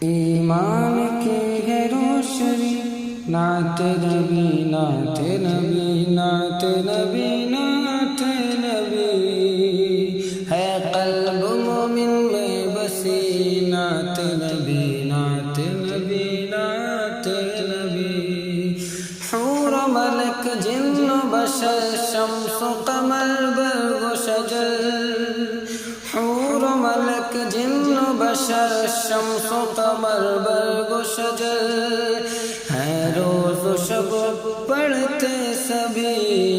ایمان کی ہے روشنی نعت نبی نعت نبی نعت نبی نعت نبی ہے قلب مومن میں بسی نعت نبی نعت نبی نعت نبی حور و ملک جن و بشر شمس و قمر برگ و شجر حور و ملک جن و بشر شمس و قمر برگ و شجر ہیں روز و شب پڑھتے سبھی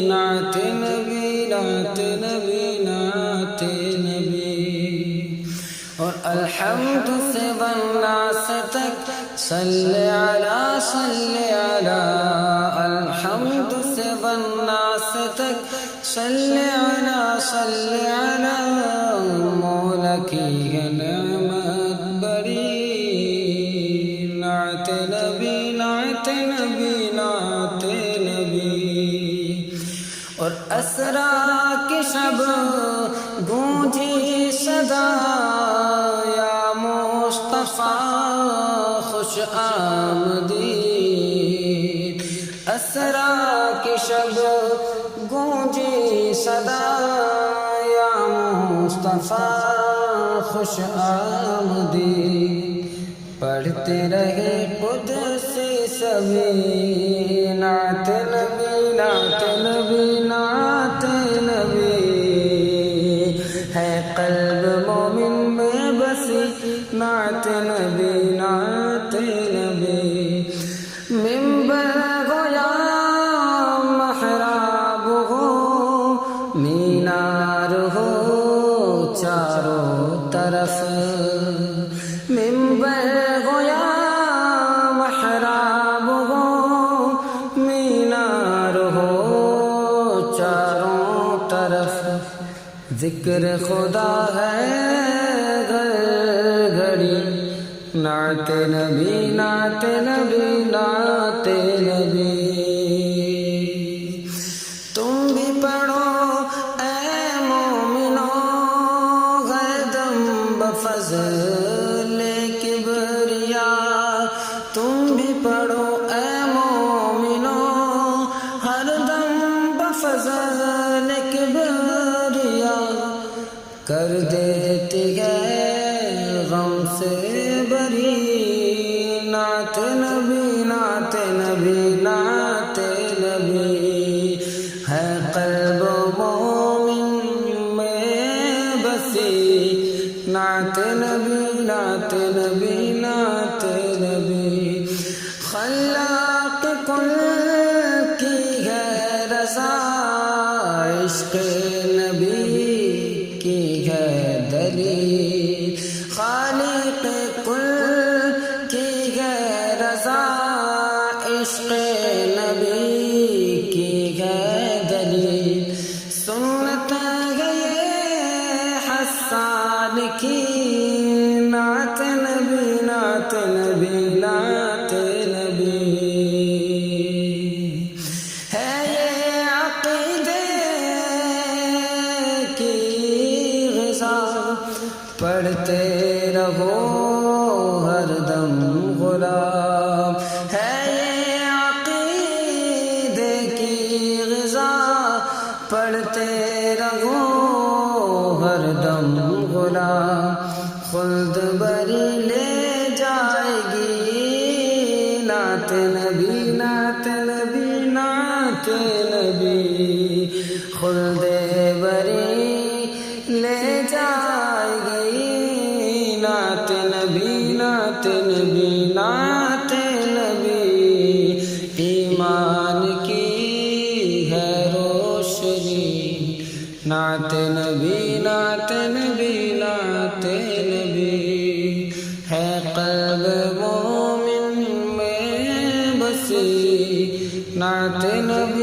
نعت نبی نعت نبی نعت نبی اور الحمد سے والناس تک صلی علی صلی علی الحمد سے والناس تک صلی علی صلی علی مولا کی ہے نعمت بڑی نعت نبی نعت نبی نعت نبی اور اسرا کی شب گونجی صدا یا مصطفیٰ خوش آمدید اسرا کی شب گونجی صدا یا مصطفیٰ خوش آمدید پڑھتے رہے قدسی سبھی نعت نبی نعت نبی نعت نبی ہے قلب مومن میں بسی نعت نبی نعت نبی منبر ہو یا محراب ہو مینار ہو چاروں طرف منبر ہو یا محراب ہو مینار ہو چاروں طرف ذکر خدا ہے گھر گھڑی نعت نبی نعت نبی نعت نبی تم بھی پڑھو اے مومنو غیدم بفضل کبریا تم بھی پڑھو اے مومنو ہر دم بفضل کبریا کر دیتی ہے غم سے بری نعت نبی نعت نبی نعت نبی ہے قلب مومن میں بسی نعت نبی نعت نبی نعت نبی خلاق کل کی ہے رضا عشق نبی کی ہے دلیل خالق کل کی ہے رضا عشق نبی کی ہے دلیل سنت ہے یہ حسان کی نعت نبی نعت نبی نعت نبی ہے یہ عقیدے کی غذا پڑھتے رہو ہر دم غلام ہے یہ عقیدے کی غذا پڑھتے رہو ہر دم غلام خلد بری لے جائے گی نعت نبی نعت نبی نعت نبی خلد بری لے جائے گی نعت نبی نعت نبی نعت نبی ایمان کی ہے روشنی نعت نبی نعت نبی نعت نبی ہے قلب مومن میں بسی نعت نبی